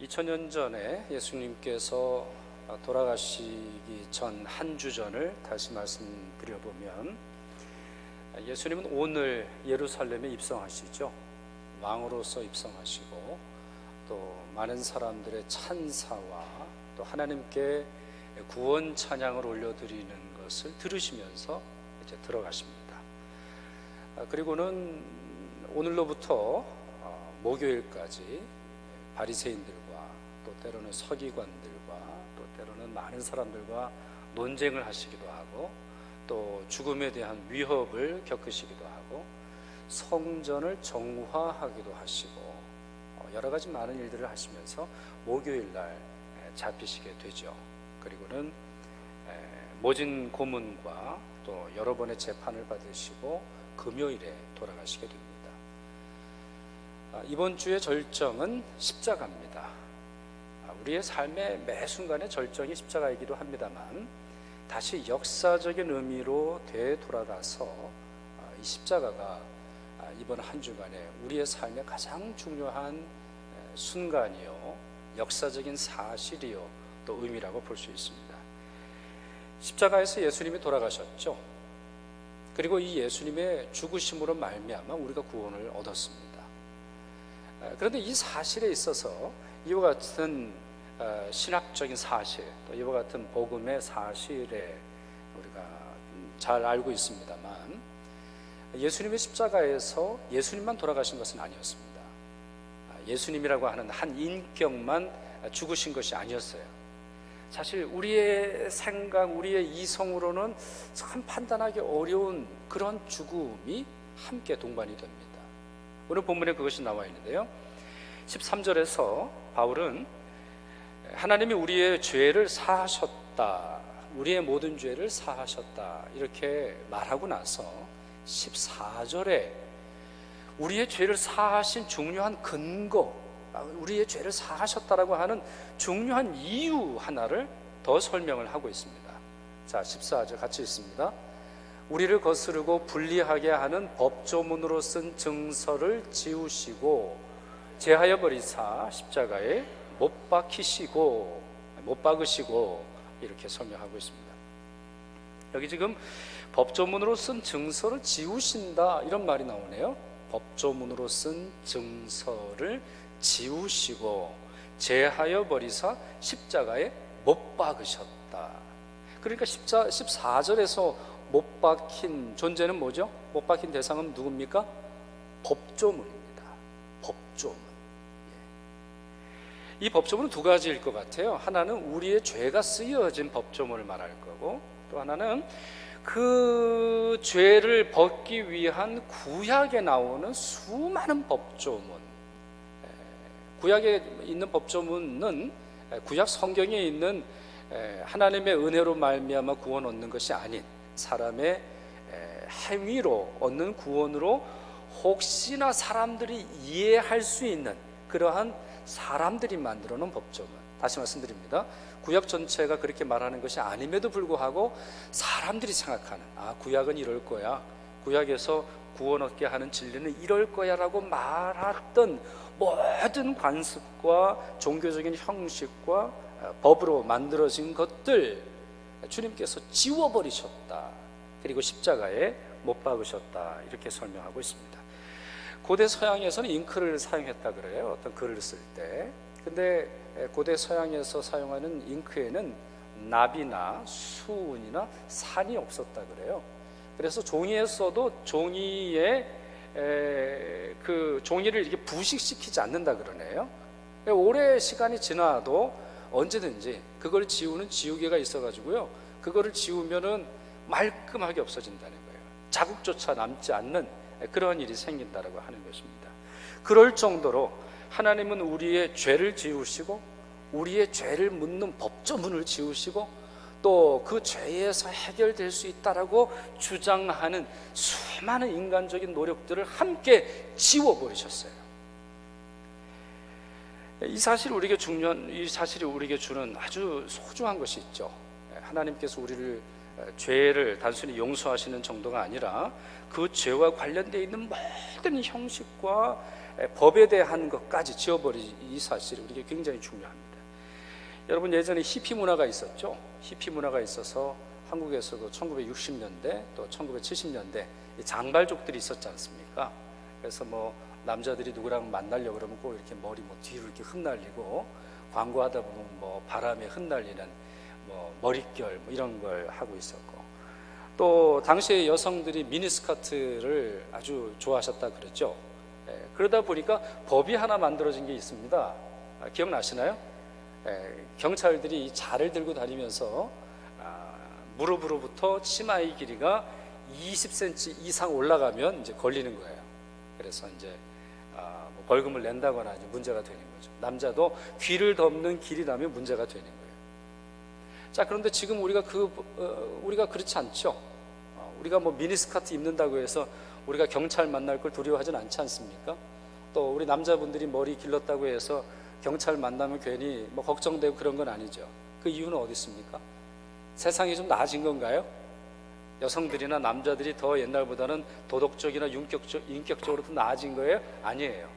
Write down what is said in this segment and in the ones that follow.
2000년 전에 예수님께서 돌아가시기 전 한 주 전을 다시 말씀드려보면, 예수님은 오늘 예루살렘에 입성하시죠. 왕으로서 입성하시고 또 많은 사람들의 찬사와 또 하나님께 구원 찬양을 올려드리는 것을 들으시면서 이제 들어가십니다. 그리고는 오늘로부터 목요일까지 바리새인들과 또 때로는 서기관들과 또 때로는 많은 사람들과 논쟁을 하시기도 하고, 또 죽음에 대한 위협을 겪으시기도 하고, 성전을 정화하기도 하시고, 여러 가지 많은 일들을 하시면서 목요일날 잡히시게 되죠. 그리고는 모진 고문과 또 여러 번의 재판을 받으시고 금요일에 돌아가시게 됩니다. 이번 주의 절정은 십자가입니다. 우리의 삶의 매 순간의 절정이 십자가이기도 합니다만, 다시 역사적인 의미로 되돌아가서 이 십자가가 이번 한 주간에 우리의 삶의 가장 중요한 순간이요, 역사적인 사실이요, 또 의미라고 볼 수 있습니다. 십자가에서 예수님이 돌아가셨죠. 그리고 이 예수님의 죽으심으로 말미암아 우리가 구원을 얻었습니다. 그런데 이 사실에 있어서 이와 같은 신학적인 사실, 또 이와 같은 복음의 사실에 우리가 잘 알고 있습니다만, 예수님의 십자가에서 예수님만 돌아가신 것은 아니었습니다. 예수님이라고 하는 한 인격만 죽으신 것이 아니었어요. 사실 우리의 생각, 우리의 이성으로는 참 판단하기 어려운 그런 죽음이 함께 동반이 됩니다. 오늘 본문에 그것이 나와 있는데요, 13절에서 바울은 하나님이 우리의 죄를 사하셨다, 우리의 모든 죄를 사하셨다, 이렇게 말하고 나서 14절에 우리의 죄를 사하신 중요한 근거, 우리의 죄를 사하셨다라고 하는 중요한 이유 하나를 더 설명을 하고 있습니다. 자, 14절 같이 읽습니다. 우리를 거스르고 불리하게 하는 법조문으로 쓴 증서를 지우시고 제하여 버리사 십자가에 못 박히시고, 못 박으시고, 이렇게 설명하고 있습니다. 여기 지금 법조문으로 쓴 증서를 지우신다, 이런 말이 나오네요. 법조문으로 쓴 증서를 지우시고 제하여 버리사 십자가에 못 박으셨다. 그러니까 14절에서 못 박힌 존재는 뭐죠? 못 박힌 대상은 누굽니까? 법조문입니다. 법조문. 이 법조문은 두 가지일 것 같아요. 하나는 우리의 죄가 쓰여진 법조문을 말할 거고, 또 하나는 그 죄를 벗기 위한 구약에 나오는 수많은 법조문. 구약에 있는 법조문은 구약 성경에 있는 하나님의 은혜로 말미암아 구원 얻는 것이 아닌 사람의 행위로 얻는 구원으로 혹시나 사람들이 이해할 수 있는 그러한 사람들이 만들어 놓은 법조문. 다시 말씀드립니다. 구약 전체가 그렇게 말하는 것이 아님에도 불구하고 사람들이 생각하는, 구약은 이럴 거야, 구약에서 구원 얻게 하는 진리는 이럴 거야 라고 말했던 모든 관습과 종교적인 형식과 법으로 만들어진 것들 주님께서 지워버리셨다. 그리고 십자가에 못 박으셨다, 이렇게 설명하고 있습니다. 고대 서양에서는 잉크를 사용했다 그래요, 어떤 글을 쓸 때. 근데 고대 서양에서 사용하는 잉크에는 납이나 수은이나 산이 없었다 그래요. 그래서 종이에 써도 종이에 그 종이를 이렇게 부식시키지 않는다 그러네요. 오래 시간이 지나도 언제든지 그걸 지우는 지우개가 있어가지고요, 그거를 지우면은 말끔하게 없어진다는 거예요. 자국조차 남지 않는 그런 일이 생긴다라고 하는 것입니다. 그럴 정도로 하나님은 우리의 죄를 지우시고 우리의 죄를 묻는 법조문을 지우시고 또 그 죄에서 해결될 수 있다라고 주장하는 수많은 인간적인 노력들을 함께 지워버리셨어요. 이 사실이 우리에게 주는 아주 소중한 것이 있죠. 하나님께서 우리를 죄를 단순히 용서하시는 정도가 아니라 그 죄와 관련되어 있는 모든 형식과 법에 대한 것까지 지워버린 이 사실이 우리에게 굉장히 중요합니다. 여러분, 예전에 히피 문화가 있었죠. 히피 문화가 있어서 한국에서도 1960년대 또 1970년대 장발족들이 있었지 않습니까? 그래서 뭐 남자들이 누구랑 만나려고 그러면 꼭 이렇게 머리 뭐 뒤로 이렇게 흩날리고, 광고하다 보면 뭐 바람에 흩날리는 뭐 머릿결 뭐 이런 걸 하고 있었고, 또 당시에 여성들이 미니스커트를 아주 좋아하셨다 그랬죠. 그러다 보니까 법이 하나 만들어진 게 있습니다. 기억나시나요? 경찰들이 이 자를 들고 다니면서 무릎으로부터 치마의 길이가 20cm 이상 올라가면 이제 걸리는 거예요. 그래서 이제 뭐 벌금을 낸다거나 이제 문제가 되는 거죠. 남자도 귀를 덮는 길이라면 문제가 되는 거예요. 자, 그런데 지금 우리가 그렇지 않죠. 우리가 뭐 미니스커트 입는다고 해서 우리가 경찰 만날 걸 두려워하진 않지 않습니까? 또 우리 남자분들이 머리 길렀다고 해서 경찰 만나면 괜히 뭐 걱정되고 그런 건 아니죠. 그 이유는 어디 있습니까? 세상이 좀 나아진 건가요? 여성들이나 남자들이 더 옛날보다는 도덕적이나 인격적으로 더 나아진 거예요? 아니에요.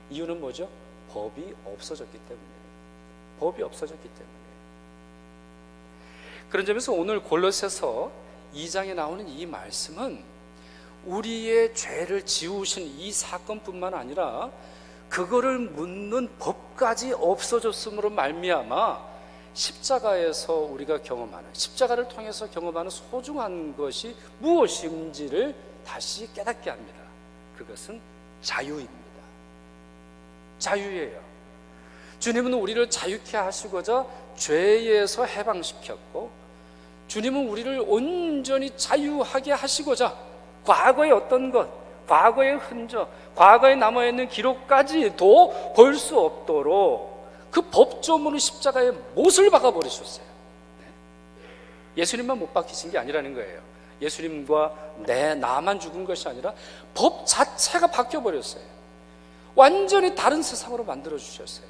이유는 뭐죠? 법이 없어졌기 때문이에요. 법이 없어졌기 때문이에요. 그런 점에서 오늘 골로새서 2장에 나오는 이 말씀은 우리의 죄를 지우신 이 사건뿐만 아니라 그거를 묻는 법까지 없어졌음으로 말미암아 십자가에서 우리가 경험하는, 십자가를 통해서 경험하는 소중한 것이 무엇인지를 다시 깨닫게 합니다. 그것은 자유입니다. 자유예요. 주님은 우리를 자유케 하시고자 죄에서 해방시켰고, 주님은 우리를 온전히 자유하게 하시고자 과거의 어떤 것, 과거의 흔적, 과거에 남아있는 기록까지도 볼 수 없도록 그 법조문으로 십자가에 못을 박아버리셨어요. 예수님만 못 박히신 게 아니라는 거예요. 예수님과 나만 죽은 것이 아니라 법 자체가 바뀌어버렸어요. 완전히 다른 세상으로 만들어주셨어요.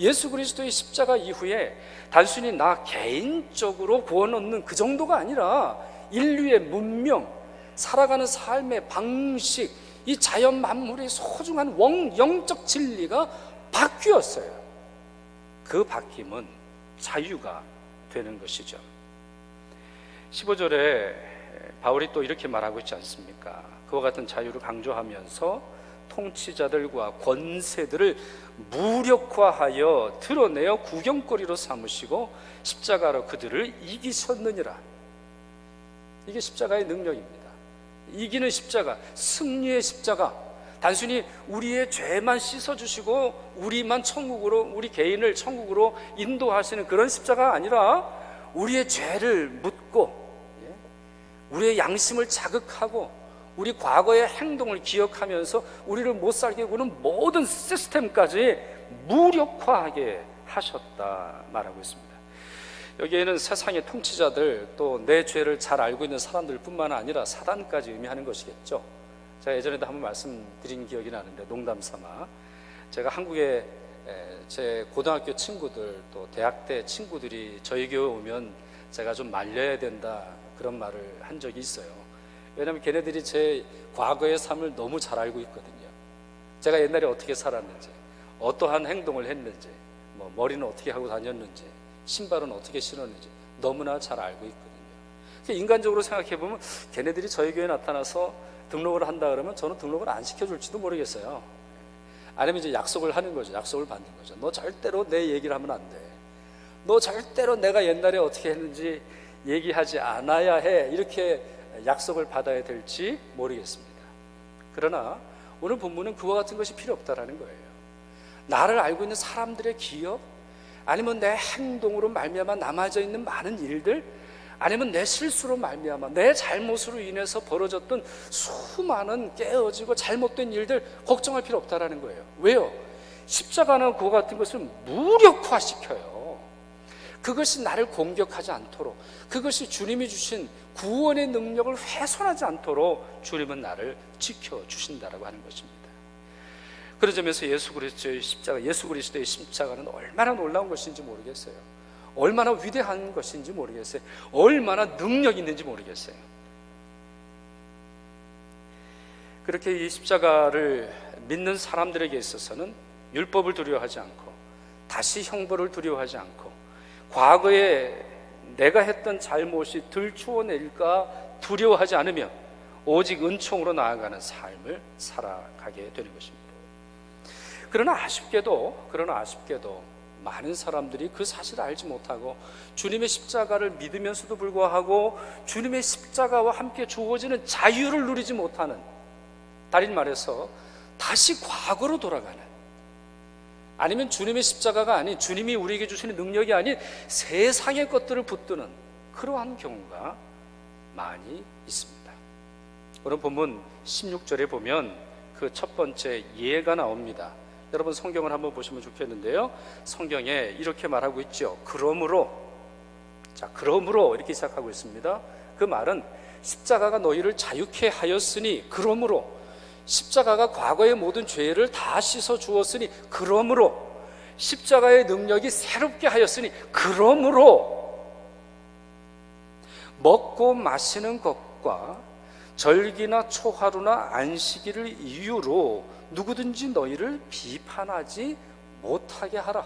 예수 그리스도의 십자가 이후에 단순히 나 개인적으로 구원 얻는 그 정도가 아니라 인류의 문명, 살아가는 삶의 방식, 이 자연 만물의 소중한 영적 진리가 바뀌었어요. 그 바뀜은 자유가 되는 것이죠. 15절에 바울이 또 이렇게 말하고 있지 않습니까? 그와 같은 자유를 강조하면서 통치자들과 권세들을 무력화하여 드러내어 구경거리로 삼으시고 십자가로 그들을 이기셨느니라. 이게 십자가의 능력입니다. 이기는 십자가, 승리의 십자가. 단순히 우리의 죄만 씻어주시고 우리만 천국으로, 우리 개인을 천국으로 인도하시는 그런 십자가가 아니라 우리의 죄를 묻고 우리의 양심을 자극하고 우리 과거의 행동을 기억하면서 우리를 못 살게 구는 모든 시스템까지 무력화하게 하셨다 말하고 있습니다. 여기에는 세상의 통치자들, 또 내 죄를 잘 알고 있는 사람들 뿐만 아니라 사단까지 의미하는 것이겠죠. 제가 예전에도 한번 말씀드린 기억이 나는데, 농담 삼아 제가 한국에 제 고등학교 친구들 또 대학 때 친구들이 저희 교회 오면 제가 좀 말려야 된다 그런 말을 한 적이 있어요. 왜냐하면 걔네들이 제 과거의 삶을 너무 잘 알고 있거든요. 제가 옛날에 어떻게 살았는지, 어떠한 행동을 했는지, 뭐 머리는 어떻게 하고 다녔는지, 신발은 어떻게 신었는지 너무나 잘 알고 있거든요. 인간적으로 생각해보면 걔네들이 저희 교회에 나타나서 등록을 한다 그러면 저는 등록을 안 시켜줄지도 모르겠어요. 아니면 이제 약속을 하는 거죠. 약속을 받는 거죠. 너 절대로 내 얘기를 하면 안 돼. 너 절대로 내가 옛날에 어떻게 했는지 얘기하지 않아야 해. 이렇게 약속을 받아야 될지 모르겠습니다. 그러나 오늘 본문은 그와 같은 것이 필요 없다라는 거예요. 나를 알고 있는 사람들의 기억, 아니면 내 행동으로 말미암아 남아져 있는 많은 일들, 아니면 내 실수로 말미암아 내 잘못으로 인해서 벌어졌던 수많은 깨어지고 잘못된 일들 걱정할 필요 없다라는 거예요. 왜요? 십자가는 그와 같은 것을 무력화시켜요. 그것이 나를 공격하지 않도록, 그것이 주님이 주신 구원의 능력을 훼손하지 않도록 주님은 나를 지켜주신다라고 하는 것입니다. 그런 점에서 예수 그리스도의 십자가는 얼마나 놀라운 것인지 모르겠어요. 얼마나 위대한 것인지 모르겠어요. 얼마나 능력 있는지 모르겠어요. 그렇게 이 십자가를 믿는 사람들에게 있어서는 율법을 두려워하지 않고 다시 형벌을 두려워하지 않고 과거에 내가 했던 잘못이 들추어낼까 두려워하지 않으며 오직 은총으로 나아가는 삶을 살아가게 되는 것입니다. 그러나 아쉽게도 많은 사람들이 그 사실을 알지 못하고 주님의 십자가를 믿으면서도 불구하고 주님의 십자가와 함께 주어지는 자유를 누리지 못하는, 다른 말해서 다시 과거로 돌아가는, 아니면 주님의 십자가가 아닌 주님이 우리에게 주시는 능력이 아닌 세상의 것들을 붙드는 그러한 경우가 많이 있습니다. 오늘 본문 16절에 보면 그 첫 번째 예가 나옵니다. 여러분 성경을 한번 보시면 좋겠는데요, 성경에 이렇게 말하고 있죠. 그러므로 이렇게 시작하고 있습니다. 그 말은 십자가가 너희를 자유케 하였으니, 그러므로 십자가가 과거의 모든 죄를 다 씻어 주었으니, 그러므로 십자가의 능력이 새롭게 하였으니, 그러므로 먹고 마시는 것과 절기나 초하루나 안식일을 이유로 누구든지 너희를 비판하지 못하게 하라.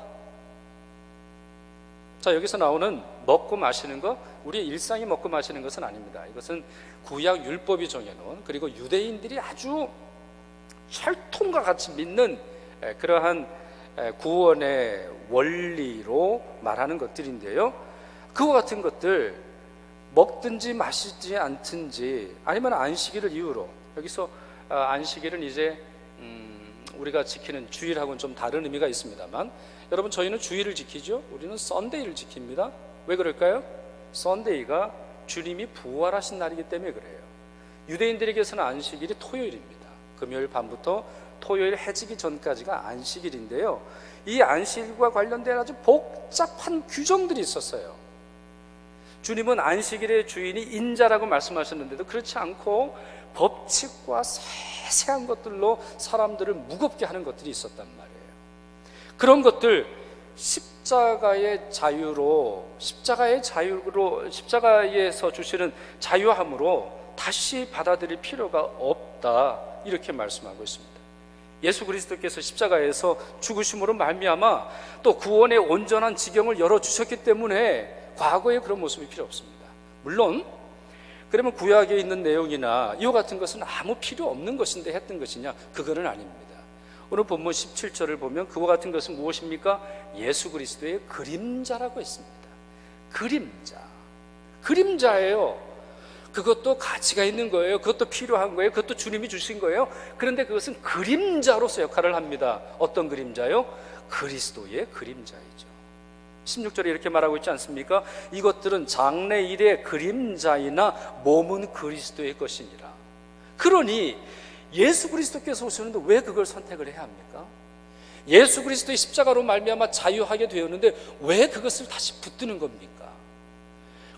자, 여기서 나오는 먹고 마시는 것, 우리의 일상이 먹고 마시는 것은 아닙니다. 이것은 구약 율법이 정해놓은, 그리고 유대인들이 아주 철통과 같이 믿는 그러한 구원의 원리로 말하는 것들인데요, 그와 같은 것들 먹든지 마시지 않든지, 아니면 안식일을 이유로, 여기서 안식일은 이제 우리가 지키는 주일하고는 좀 다른 의미가 있습니다만, 여러분 저희는 주일을 지키죠. 우리는 썬데이를 지킵니다. 왜 그럴까요? 썬데이가 주님이 부활하신 날이기 때문에 그래요. 유대인들에게서는 안식일이 토요일입니다. 금요일 밤부터 토요일 해지기 전까지가 안식일인데요, 이 안식일과 관련된 아주 복잡한 규정들이 있었어요. 주님은 안식일의 주인이 인자라고 말씀하셨는데도 그렇지 않고 법칙과 세세한 것들로 사람들을 무겁게 하는 것들이 있었단 말이에요. 그런 것들 십자가의 자유로, 십자가에서 주시는 자유함으로 다시 받아들일 필요가 없다, 이렇게 말씀하고 있습니다. 예수 그리스도께서 십자가에서 죽으심으로 말미암아 또 구원의 온전한 지경을 열어주셨기 때문에 과거에 그런 모습이 필요 없습니다. 물론 그러면 구약에 있는 내용이나 이와 같은 것은 아무 필요 없는 것인데 했던 것이냐? 그거는 아닙니다. 오늘 본문 17절을 보면 그와 같은 것은 무엇입니까? 예수 그리스도의 그림자라고 했습니다. 그림자예요. 그것도 가치가 있는 거예요. 그것도 필요한 거예요. 그것도 주님이 주신 거예요. 그런데 그것은 그림자로서 역할을 합니다. 어떤 그림자요? 그리스도의 그림자이죠. 16절에 이렇게 말하고 있지 않습니까? 이것들은 장래일의 그림자이나 몸은 그리스도의 것이니라. 그러니 예수 그리스도께서 오셨는데 왜 그걸 선택을 해야 합니까? 예수 그리스도의 십자가로 말미암아 자유하게 되었는데 왜 그것을 다시 붙드는 겁니까?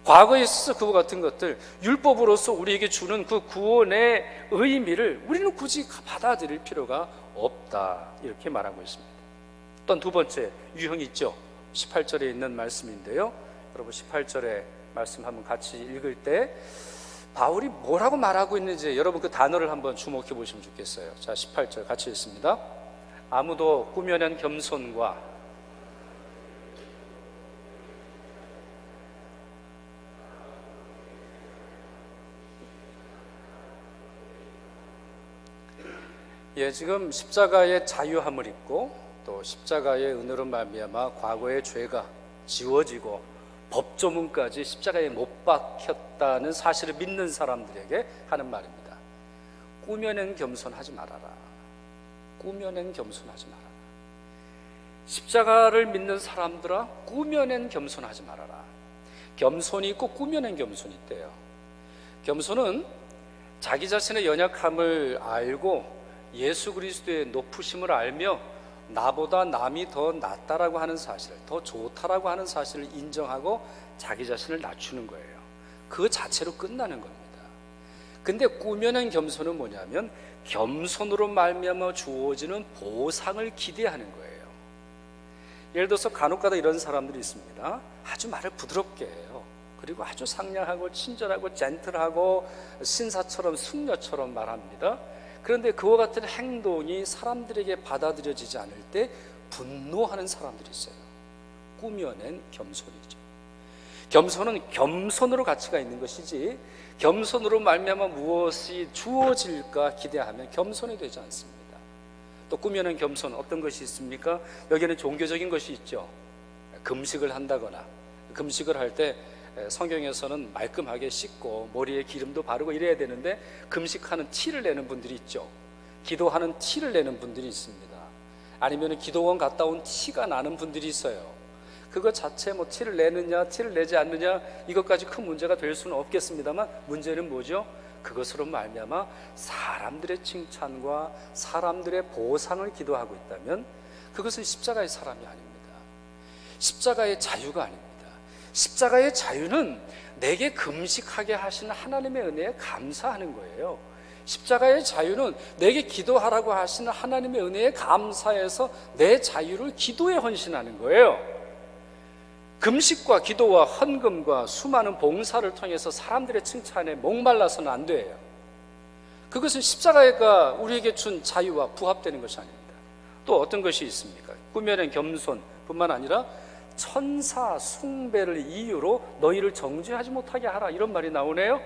과거에 있어서 그와 같은 것들, 율법으로서 우리에게 주는 그 구원의 의미를 우리는 굳이 받아들일 필요가 없다, 이렇게 말하고 있습니다. 또 두 번째 유형이 있죠. 18절에 있는 말씀인데요, 여러분 18절의 말씀 한번 같이 읽을 때 바울이 뭐라고 말하고 있는지 여러분 그 단어를 한번 주목해 보시면 좋겠어요. 자, 18절 같이 읽습니다. 아무도 꾸며낸 겸손과 지금 십자가의 자유함을 입고 또 십자가의 은혜로 말미암아 과거의 죄가 지워지고 법조문까지 십자가에 못 박혔다는 사실을 믿는 사람들에게 하는 말입니다. 꾸며낸 겸손하지 말아라. 꾸며낸 겸손하지 말아라. 십자가를 믿는 사람들아, 꾸며낸 겸손하지 말아라. 겸손이 있고 꾸며낸 겸손이 있대요. 겸손은 자기 자신의 연약함을 알고 예수 그리스도의 높으심을 알며 나보다 남이 더 낫다라고 하는 사실을, 더 좋다라고 하는 사실을 인정하고 자기 자신을 낮추는 거예요. 그 자체로 끝나는 겁니다. 근데 꾸며낸 겸손은 뭐냐면 겸손으로 말미암아 주어지는 보상을 기대하는 거예요. 예를 들어서 간혹가다 이런 사람들이 있습니다. 아주 말을 부드럽게 해요. 그리고 아주 상냥하고 친절하고 젠틀하고 신사처럼 숙녀처럼 말합니다. 그런데 그와 같은 행동이 사람들에게 받아들여지지 않을 때 분노하는 사람들이 있어요. 꾸며낸 겸손이죠. 겸손은 겸손으로 가치가 있는 것이지, 겸손으로 말미암아 무엇이 주어질까 기대하면 겸손이 되지 않습니다. 또 꾸며낸 겸손 어떤 것이 있습니까? 여기는 종교적인 것이 있죠. 금식을 한다거나, 금식을 할 때 성경에서는 말끔하게 씻고 머리에 기름도 바르고 이래야 되는데 금식하는 티를 내는 분들이 있죠. 기도하는 티를 내는 분들이 있습니다. 아니면 기도원 갔다 온 티가 나는 분들이 있어요. 그거 자체 뭐 티를 내느냐 티를 내지 않느냐 이것까지 큰 문제가 될 수는 없겠습니다만, 문제는 뭐죠? 그것으로 말미암아 사람들의 칭찬과 사람들의 보상을 기도하고 있다면 그것은 십자가의 사람이 아닙니다. 십자가의 자유가 아닙니다. 십자가의 자유는 내게 금식하게 하시는 하나님의 은혜에 감사하는 거예요. 십자가의 자유는 내게 기도하라고 하시는 하나님의 은혜에 감사해서 내 자유를 기도에 헌신하는 거예요. 금식과 기도와 헌금과 수많은 봉사를 통해서 사람들의 칭찬에 목말라서는 안 돼요. 그것은 십자가가 우리에게 준 자유와 부합되는 것이 아닙니다. 또 어떤 것이 있습니까? 꾸며낸 겸손뿐만 아니라 천사 숭배를 이유로 너희를 정죄하지 못하게 하라, 이런 말이 나오네요.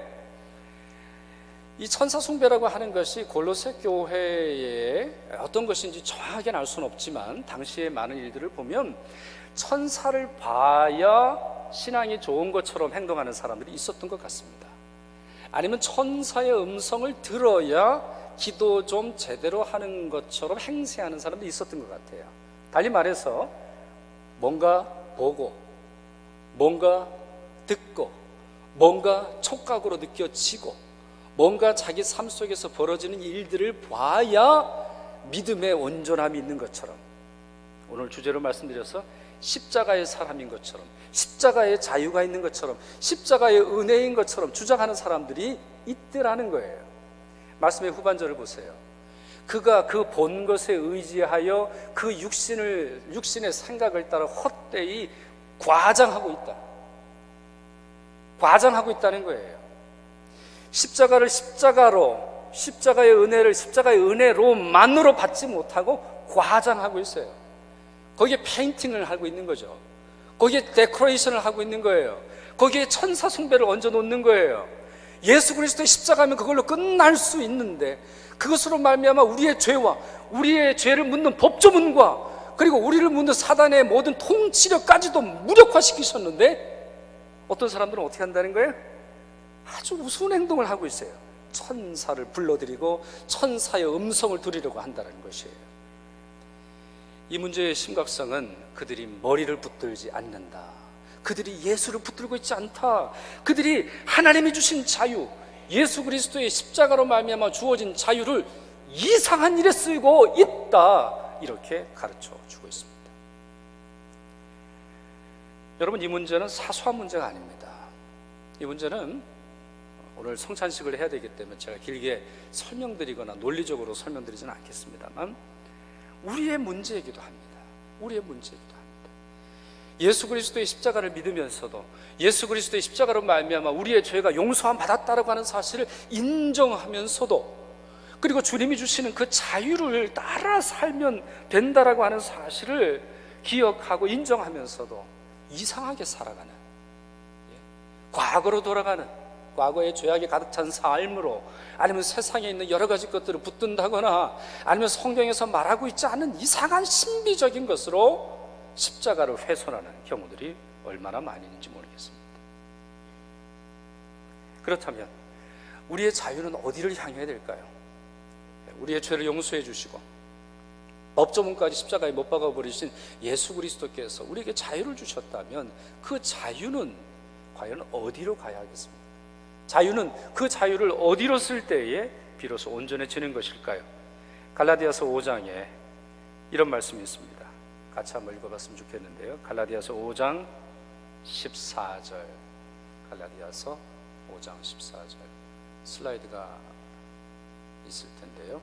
이 천사 숭배라고 하는 것이 골로새 교회에 어떤 것인지 정확하게는 알 수는 없지만 당시의 많은 일들을 보면 천사를 봐야 신앙이 좋은 것처럼 행동하는 사람들이 있었던 것 같습니다. 아니면 천사의 음성을 들어야 기도 좀 제대로 하는 것처럼 행세하는 사람들이 있었던 것 같아요. 달리 말해서 뭔가 보고, 뭔가 듣고, 뭔가 촉각으로 느껴지고, 뭔가 자기 삶 속에서 벌어지는 일들을 봐야 믿음의 온전함이 있는 것처럼, 오늘 주제로 말씀드려서 십자가의 사람인 것처럼, 십자가의 자유가 있는 것처럼, 십자가의 은혜인 것처럼 주장하는 사람들이 있더라는 거예요. 말씀의 후반절을 보세요. 그가 그 본 것에 의지하여 그 육신의 생각을 따라 헛되이 과장하고 있다. 과장하고 있다는 거예요. 십자가를 십자가의 은혜를 십자가의 은혜로만으로 받지 못하고 과장하고 있어요. 거기에 페인팅을 하고 있는 거죠. 거기에 데코레이션을 하고 있는 거예요. 거기에 천사 숭배를 얹어 놓는 거예요. 예수 그리스도의 십자가면 그걸로 끝날 수 있는데, 그것으로 말미암아 우리의 죄와 우리의 죄를 묻는 법조문과 그리고 우리를 묻는 사단의 모든 통치력까지도 무력화시키셨는데, 어떤 사람들은 어떻게 한다는 거예요? 아주 우스운 행동을 하고 있어요. 천사를 불러들이고 천사의 음성을 들으려고 한다는 것이에요. 이 문제의 심각성은 그들이 머리를 붙들지 않는다, 그들이 예수를 붙들고 있지 않다, 그들이 하나님이 주신 자유, 예수 그리스도의 십자가로 말미암아 주어진 자유를 이상한 일에 쓰고 있다, 이렇게 가르쳐 주고 있습니다. 여러분, 이 문제는 사소한 문제가 아닙니다. 이 문제는 오늘 성찬식을 해야 되기 때문에 제가 길게 설명드리거나 논리적으로 설명드리지는 않겠습니다만 우리의 문제이기도 합니다. 우리의 문제이기도 합니다. 예수 그리스도의 십자가를 믿으면서도 예수 그리스도의 십자가로 말미암아 우리의 죄가 용서함 받았다라고 하는 사실을 인정하면서도, 그리고 주님이 주시는 그 자유를 따라 살면 된다라고 하는 사실을 기억하고 인정하면서도 이상하게 살아가는, 과거로 돌아가는, 과거의 죄악이 가득 찬 삶으로, 아니면 세상에 있는 여러 가지 것들을 붙든다거나, 아니면 성경에서 말하고 있지 않은 이상한 신비적인 것으로 십자가를 훼손하는 경우들이 얼마나 많이 있는지 모르겠습니다. 그렇다면 우리의 자유는 어디를 향해야 될까요? 우리의 죄를 용서해 주시고 법조문까지 십자가에 못 박아버리신 예수 그리스도께서 우리에게 자유를 주셨다면 그 자유는 과연 어디로 가야 하겠습니까? 자유는 그 자유를 어디로 쓸 때에 비로소 온전해지는 것일까요? 갈라디아서 5장에 이런 말씀이 있습니다. 같이 한번 읽어봤으면 좋겠는데요. 갈라디아서 5장 14절, 갈라디아서 5장 14절, 슬라이드가 있을 텐데요.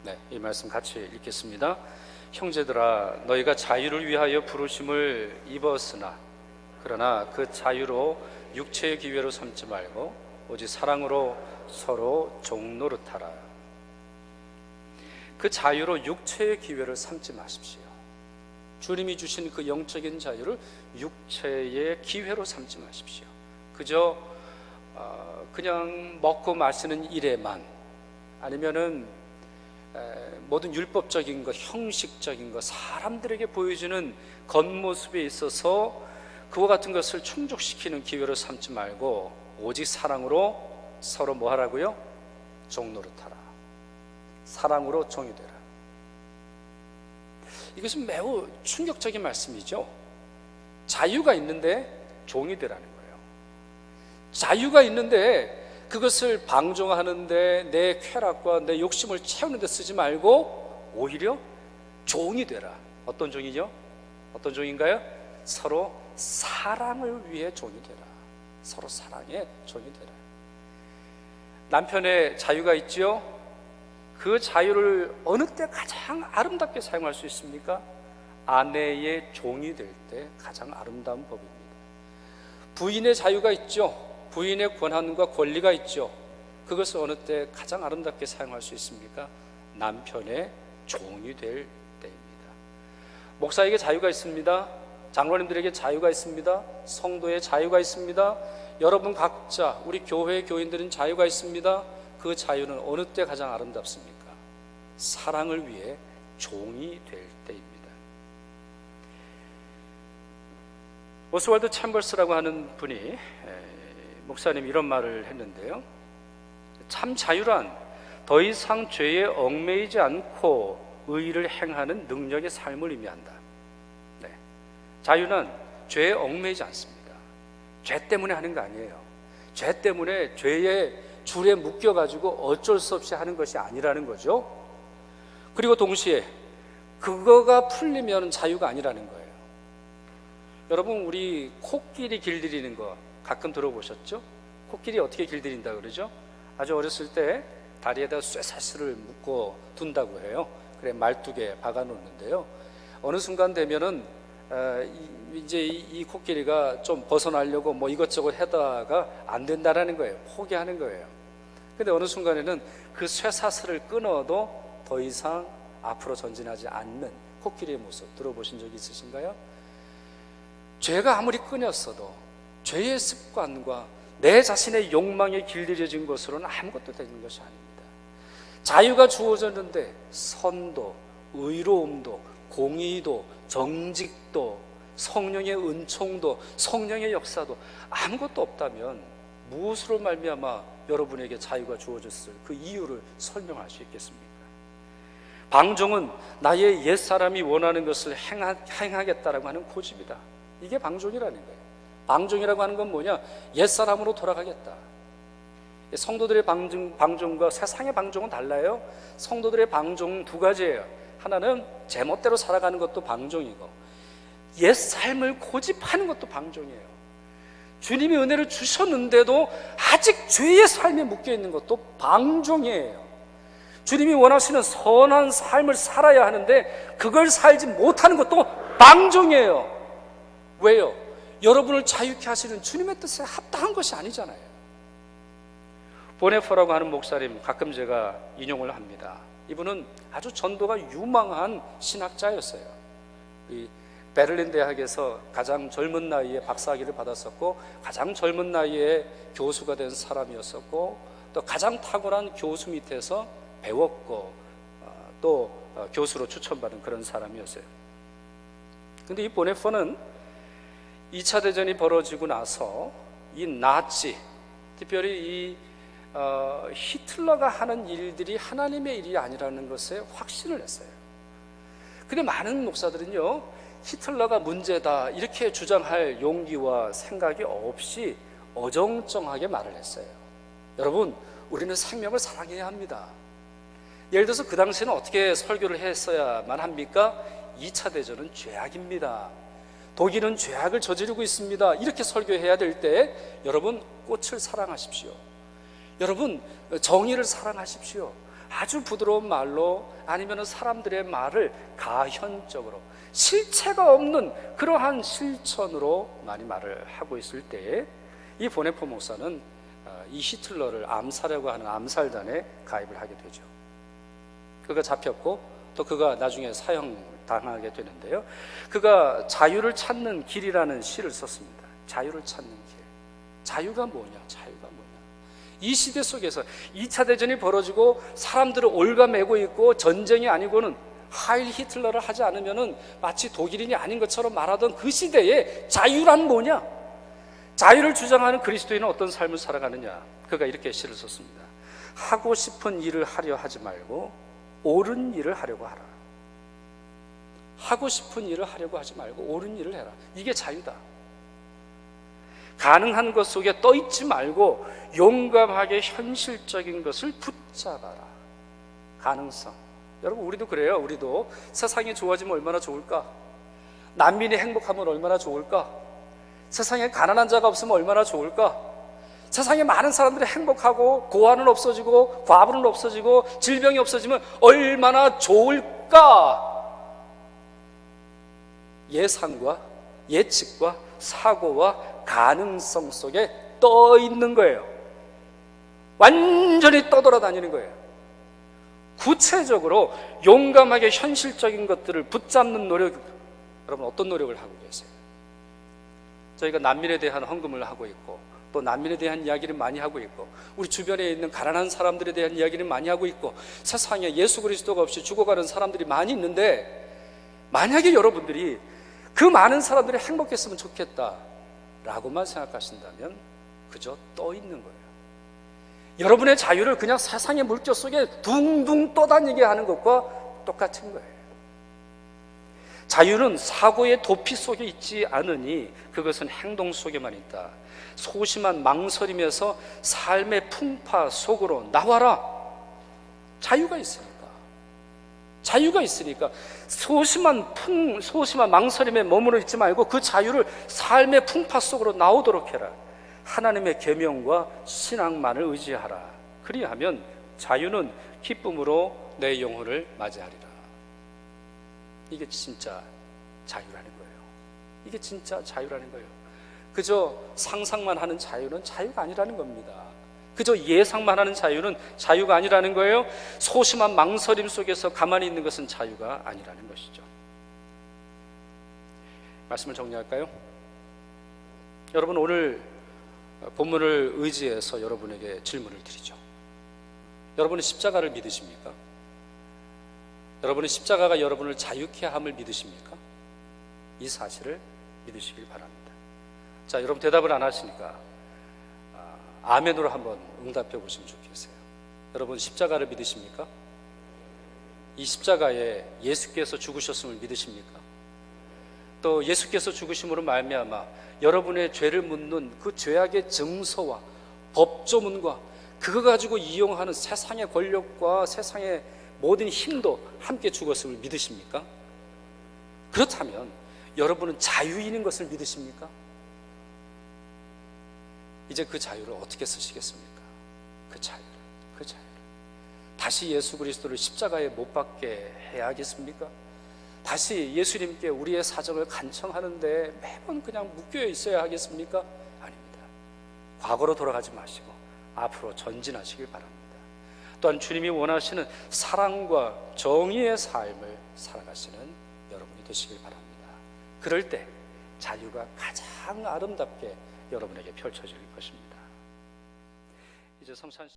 네, 이 말씀 같이 읽겠습니다. 형제들아, 너희가 자유를 위하여 부르심을 입었으나 그러나 그 자유로 육체의 기회로 삼지 말고 오직 사랑으로 서로 종노릇하라. 그 자유로 육체의 기회를 삼지 마십시오. 주님이 주신 그 영적인 자유를 육체의 기회로 삼지 마십시오. 그저 그냥 먹고 마시는 일에만, 아니면은 모든 율법적인 것, 형식적인 것, 사람들에게 보여주는 겉모습에 있어서 그와 같은 것을 충족시키는 기회로 삼지 말고 오직 사랑으로 서로 뭐 하라고요? 종노릇하라. 사랑으로 종이 되라. 이것은 매우 충격적인 말씀이죠. 자유가 있는데 종이 되라는 거예요. 자유가 있는데 그것을 방종하는데, 내 쾌락과 내 욕심을 채우는 데 쓰지 말고 오히려 종이 되라. 어떤 종이죠? 어떤 종인가요? 서로 사랑을 위해 종이 되라. 서로 사랑의 종이 되라. 남편의 자유가 있죠? 그 자유를 어느 때 가장 아름답게 사용할 수 있습니까? 아내의 종이 될 때 가장 아름다운 법입니다. 부인의 자유가 있죠. 부인의 권한과 권리가 있죠. 그것을 어느 때 가장 아름답게 사용할 수 있습니까? 남편의 종이 될 때입니다. 목사에게 자유가 있습니다. 장로님들에게 자유가 있습니다. 성도의 자유가 있습니다. 여러분 각자, 우리 교회의 교인들은 자유가 있습니다. 그 자유는 어느 때 가장 아름답습니까? 사랑을 위해 종이 될 때입니다. 오스왈드 챔버스라고 하는 분이 목사님이 이런 말을 했는데요. 참 자유란 더 이상 죄에 얽매이지 않고 의를 행하는 능력의 삶을 의미한다. 네. 자유는 죄에 얽매이지 않습니다. 죄 때문에 하는 거 아니에요. 죄 때문에 죄의 줄에 묶여가지고 어쩔 수 없이 하는 것이 아니라는 거죠. 그리고 동시에 그거가 풀리면 자유가 아니라는 거예요. 여러분, 우리 코끼리 길들이는 거 가끔 들어보셨죠? 코끼리 어떻게 길들인다 그러죠? 아주 어렸을 때 다리에다 쇠사슬을 묶어 둔다고 해요. 그래 말뚝에 박아 놓는데요. 어느 순간 되면은 이제 이 코끼리가 좀 벗어나려고 뭐 이것저것 하다가 안 된다라는 거예요. 포기하는 거예요. 근데 어느 순간에는 그 쇠사슬을 끊어도 더 이상 앞으로 전진하지 않는 코끼리의 모습 들어보신 적이 있으신가요? 죄가 아무리 끊였어도 죄의 습관과 내 자신의 욕망에 길들여진 것으로는 아무것도 되는 것이 아닙니다. 자유가 주어졌는데 선도, 의로움도, 공의도, 정직도, 성령의 은총도, 성령의 역사도 아무것도 없다면 무엇으로 말미암아 여러분에게 자유가 주어졌을 그 이유를 설명할 수 있겠습니까? 방종은 나의 옛사람이 원하는 것을 행하겠다라고 하는 고집이다. 이게 방종이라는 거예요. 방종이라고 하는 건 뭐냐? 옛사람으로 돌아가겠다. 성도들의 방종과 세상의 방종은 달라요. 성도들의 방종은 두 가지예요. 하나는 제멋대로 살아가는 것도 방종이고, 옛 삶을 고집하는 것도 방종이에요. 주님이 은혜를 주셨는데도 아직 죄의 삶에 묶여있는 것도 방종이에요. 주님이 원하시는 선한 삶을 살아야 하는데 그걸 살지 못하는 것도 방종이에요. 왜요? 여러분을 자유케 하시는 주님의 뜻에 합당한 것이 아니잖아요. 보네퍼라고 하는 목사님 가끔 제가 인용을 합니다. 이분은 아주 전도가 유망한 신학자였어요. 이 베를린 대학에서 가장 젊은 나이에 박사학위를 받았었고, 가장 젊은 나이에 교수가 된 사람이었었고, 또 가장 탁월한 교수 밑에서 배웠고, 또 교수로 추천받은 그런 사람이었어요. 근데 이 보네퍼는 2차 대전이 벌어지고 나서 이 나치, 특별히 이 히틀러가 하는 일들이 하나님의 일이 아니라는 것에 확신을 했어요. 근데 많은 목사들은요, 히틀러가 문제다 이렇게 주장할 용기와 생각이 없이 어정쩡하게 말을 했어요. 여러분, 우리는 생명을 사랑해야 합니다. 예를 들어서 그 당시에는 어떻게 설교를 했어야만 합니까? 2차 대전은 죄악입니다. 독일은 죄악을 저지르고 있습니다. 이렇게 설교해야 될 때 여러분, 꽃을 사랑하십시오. 여러분, 정의를 사랑하십시오. 아주 부드러운 말로, 아니면 사람들의 말을 가현적으로, 실체가 없는 그러한 실천으로 많이 말을 하고 있을 때에 이 보네퍼 목사는 이 히틀러를 암살하려고 하는 암살단에 가입을 하게 되죠. 그가 잡혔고 또 그가 나중에 사형당하게 되는데요. 그가 자유를 찾는 길이라는 시를 썼습니다. 자유를 찾는 길. 자유가 뭐냐? 자유가 뭐냐? 이 시대 속에서 2차 대전이 벌어지고 사람들을 올가매고 있고 전쟁이 아니고는 하일 히틀러를 하지 않으면은 마치 독일인이 아닌 것처럼 말하던 그 시대에 자유란 뭐냐? 자유를 주장하는 그리스도인은 어떤 삶을 살아가느냐? 그가 이렇게 시를 썼습니다. 하고 싶은 일을 하려 하지 말고 옳은 일을 하려고 하라. 하고 싶은 일을 하려고 하지 말고 옳은 일을 해라. 이게 자유다. 가능한 것 속에 떠있지 말고 용감하게 현실적인 것을 붙잡아라. 가능성. 여러분, 우리도 그래요. 우리도 세상이 좋아지면 얼마나 좋을까? 난민이 행복하면 얼마나 좋을까? 세상에 가난한 자가 없으면 얼마나 좋을까? 세상에 많은 사람들이 행복하고 고아는 없어지고 과부는 없어지고 질병이 없어지면 얼마나 좋을까? 예상과 예측과 사고와 가능성 속에 떠 있는 거예요. 완전히 떠돌아다니는 거예요. 구체적으로 용감하게 현실적인 것들을 붙잡는 노력, 여러분 어떤 노력을 하고 계세요? 저희가 난민에 대한 헌금을 하고 있고 또 난민에 대한 이야기를 많이 하고 있고 우리 주변에 있는 가난한 사람들에 대한 이야기를 많이 하고 있고 세상에 예수 그리스도가 없이 죽어가는 사람들이 많이 있는데, 만약에 여러분들이 그 많은 사람들이 행복했으면 좋겠다 라고만 생각하신다면 그저 떠 있는 거예요. 여러분의 자유를 그냥 세상의 물결 속에 둥둥 떠다니게 하는 것과 똑같은 거예요. 자유는 사고의 도피 속에 있지 않으니 그것은 행동 속에만 있다. 소심한 망설임에서 삶의 풍파 속으로 나와라. 자유가 있으니까. 자유가 있으니까 소심한 망설임에 머무르 있지 말고 그 자유를 삶의 풍파 속으로 나오도록 해라. 하나님의 계명과 신앙만을 의지하라. 그리하면 자유는 기쁨으로 내 영혼을 맞이하리라. 이게 진짜 자유라는 거예요. 이게 진짜 자유라는 거예요. 그저 상상만 하는 자유는 자유가 아니라는 겁니다. 그저 예상만 하는 자유는 자유가 아니라는 거예요. 소심한 망설임 속에서 가만히 있는 것은 자유가 아니라는 것이죠. 말씀을 정리할까요? 여러분, 오늘 본문을 의지해서 여러분에게 질문을 드리죠. 여러분은 십자가를 믿으십니까? 여러분은 십자가가 여러분을 자유케 함을 믿으십니까? 이 사실을 믿으시길 바랍니다. 자, 여러분 대답을 안 하시니까 아멘으로 한번 응답해 보시면 좋겠어요. 여러분 십자가를 믿으십니까? 이 십자가에 예수께서 죽으셨음을 믿으십니까? 또 예수께서 죽으심으로 말미암아 여러분의 죄를 묻는 그 죄악의 증서와 법조문과 그거 가지고 이용하는 세상의 권력과 세상의 모든 힘도 함께 죽었음을 믿으십니까? 그렇다면 여러분은 자유인인 것을 믿으십니까? 이제 그 자유를 어떻게 쓰시겠습니까? 그 자유를 다시 예수 그리스도를 십자가에 못 박게 해야겠습니까? 다시 예수님께 우리의 사정을 간청하는데 매번 그냥 묶여 있어야 하겠습니까? 아닙니다. 과거로 돌아가지 마시고 앞으로 전진하시길 바랍니다. 또한 주님이 원하시는 사랑과 정의의 삶을 살아가시는 여러분이 되시길 바랍니다. 그럴 때 자유가 가장 아름답게 여러분에게 펼쳐질 것입니다. 이제 성찬